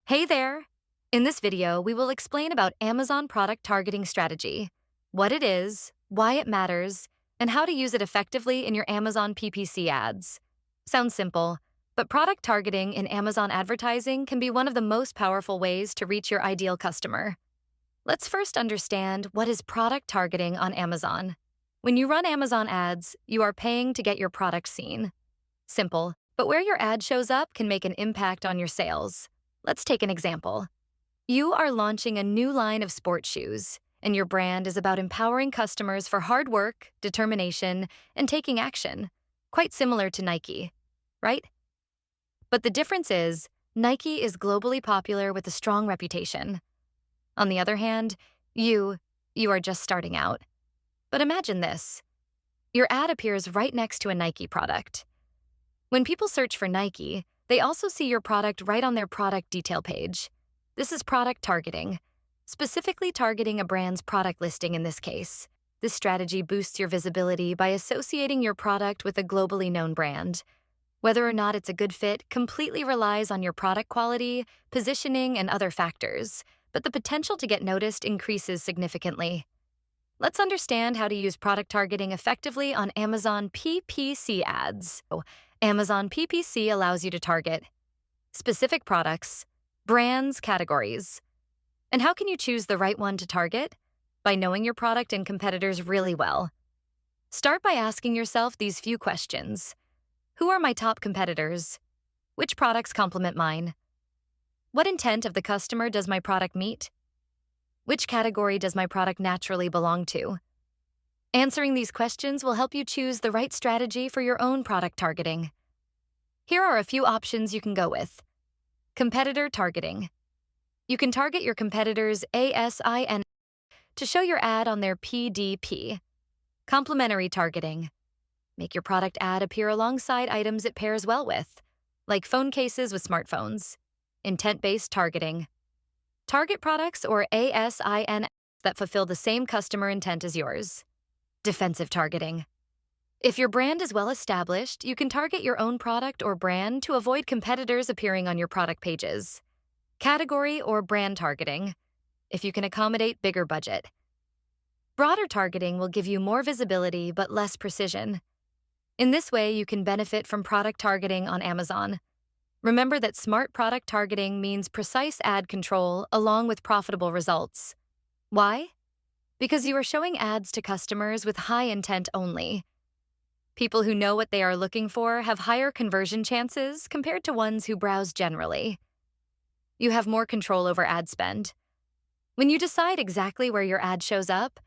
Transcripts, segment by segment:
Hey there! In this video, we will explain about Amazon product targeting strategy, what it is, why it matters, and how to use it effectively in your Amazon PPC ads. Sounds simple, but product targeting in Amazon advertising can be one of the most powerful ways to reach your ideal customer. Let's first understand what is product targeting on Amazon. When you run Amazon ads, you are paying to get your product seen. Simple, but where your ad shows up can make an impact on your sales. Let's take an example. You are launching a new line of sports shoes, and your brand is about empowering customers for hard work, determination, and taking action. Quite similar to Nike, right? But the difference is, Nike is globally popular with a strong reputation. On the other hand, you are just starting out. But imagine this. Your ad appears right next to a Nike product. When people search for Nike, they also see your product right on their product detail page. This is product targeting, specifically targeting a brand's product listing in this case. This strategy boosts your visibility by associating your product with a globally known brand. Whether or not it's a good fit completely relies on your product quality, positioning, and other factors, but the potential to get noticed increases significantly. Let's understand how to use product targeting effectively on Amazon PPC ads. Amazon PPC allows you to target specific products, brands, categories. And how can you choose the right one to target? By knowing your product and competitors really well. Start by asking yourself these few questions. Who are my top competitors? Which products complement mine? What intent of the customer does my product meet? Which category does my product naturally belong to? Answering these questions will help you choose the right strategy for your own product targeting. Here are a few options you can go with. Competitor targeting. You can target your competitors' ASIN to show your ad on their PDP. Complementary targeting. Make your product ad appear alongside items it pairs well with, like phone cases with smartphones. Intent-based targeting. Target products or ASIN that fulfill the same customer intent as yours. Defensive targeting. If your brand is well established, you can target your own product or brand to avoid competitors appearing on your product pages. Category or brand targeting. If you can accommodate bigger budget. Broader targeting will give you more visibility but less precision. In this way, you can benefit from product targeting on Amazon. Remember that smart product targeting means precise ad control along with profitable results. Why? Because you are showing ads to customers with high intent only. People who know what they are looking for have higher conversion chances compared to ones who browse generally. You have more control over ad spend. When you decide exactly where your ad shows up,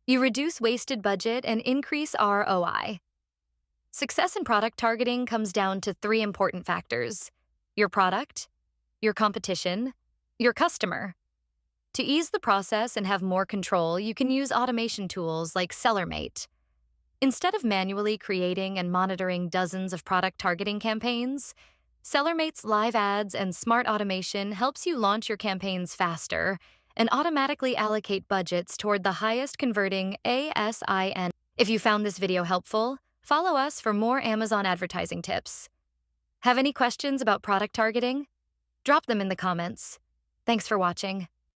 you reduce wasted budget and increase ROI. Success in product targeting comes down to three important factors: your product, your competition, your customer. To ease the process and have more control, you can use automation tools like SellerMate. Instead of manually creating and monitoring dozens of product targeting campaigns, SellerMate's live ads and smart automation helps you launch your campaigns faster and automatically allocate budgets toward the highest converting ASIN. If you found this video helpful, follow us for more Amazon advertising tips. Have any questions about product targeting? Drop them in the comments. Thanks for watching.